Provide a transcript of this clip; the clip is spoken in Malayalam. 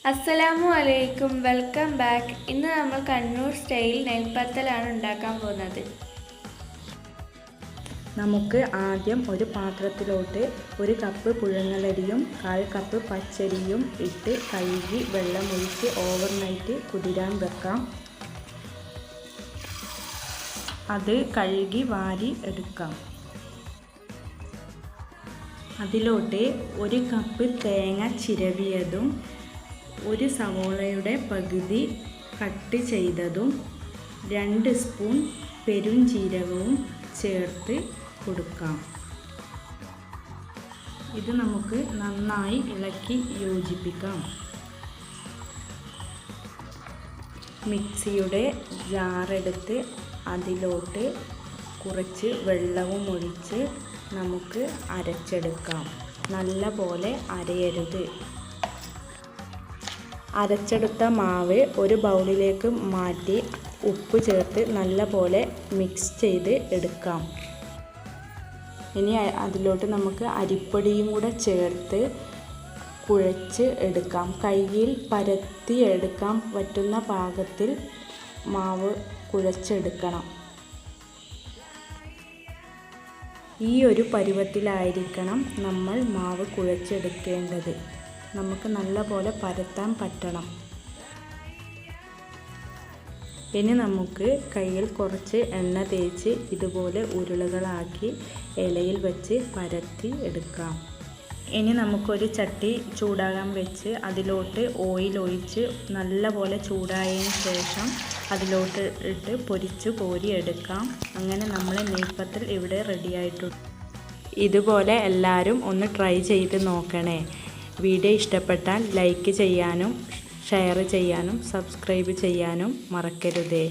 അസ്സലാമു അലൈക്കും, വെൽക്കം ബാക്ക്. ഇന്ന് നമ്മൾ കണ്ണൂർ സ്റ്റൈൽ നെൽപ്പത്തലാണ് ഉണ്ടാക്കാൻ പോകുന്നത്. നമുക്ക് ആദ്യം ഒരു പാത്രത്തിലോട്ട് 1 കപ്പ് പുഴുങ്ങലരിയും 1/4 കപ്പ് പച്ചരിയും ഇട്ട് കഴുകി വെള്ളമൊഴിച്ച് ഓവർനൈറ്റ് കുതിരാൻ വെക്കാം. അത് കഴുകി വാരി എടുക്കാം. അതിലോട്ട് 1 കപ്പ് തേങ്ങ ചിരവിയതും 1 സവോളയുടെ പകുതി കട്ട് ചെയ്തതും 2 സ്പൂൺ പെരുംജീരകവും ചേർത്ത് കൊടുക്കാം. ഇത് നമുക്ക് നന്നായി ഇളക്കി യോജിപ്പിക്കാം. മിക്സിയുടെ ജാറെടുത്ത് അതിലോട്ട് കുറച്ച് വെള്ളവും ഒഴിച്ച് നമുക്ക് അരച്ചെടുക്കാം. നല്ല പോലെ അരയരുത്. അരച്ചെടുത്ത മാവ് ഒരു ബൗളിലേക്ക് മാറ്റി ഉപ്പ് ചേർത്ത് നല്ല പോലെ മിക്സ് ചെയ്ത് എടുക്കാം. ഇനി അതിലോട്ട് നമുക്ക് അരിപ്പൊടിയും കൂടെ ചേർത്ത് കുഴച്ച് എടുക്കാം. കയ്യിൽ പരത്തി എടുക്കാൻ പറ്റുന്ന പാകത്തിൽ മാവ് കുഴച്ചെടുക്കണം. ഈ ഒരു പരുവത്തിലായിരിക്കണം നമ്മൾ മാവ് കുഴച്ചെടുക്കേണ്ടത്. നമുക്ക് നല്ലപോലെ പരത്താൻ പറ്റണം. ഇനി നമുക്ക് കയ്യിൽ കുറച്ച് എണ്ണ തേച്ച് ഇതുപോലെ ഉരുളകളാക്കി ഇലയിൽ വെച്ച് പരത്തി എടുക്കാം. ഇനി നമുക്കൊരു ചട്ടി ചൂടാകാൻ വെച്ച് അതിലോട്ട് ഓയിൽ ഒഴിച്ച് നല്ലപോലെ ചൂടായതിന് ശേഷം അതിലോട്ട് ഇട്ട് പൊരിച്ച് കോരി എടുക്കാം. അങ്ങനെ നമ്മളെ നെയ്പ്പത്തൽ ഇവിടെ റെഡിയായിട്ടുണ്ട്. ഇതുപോലെ എല്ലാവരും ഒന്ന് ട്രൈ ചെയ്ത് നോക്കണേ. വീഡിയോ ഇഷ്ടപ്പെട്ടാൽ ലൈക്ക് ചെയ്യാനും ഷെയർ ചെയ്യാനും സബ്സ്ക്രൈബ് ചെയ്യാനും മറക്കരുതേ.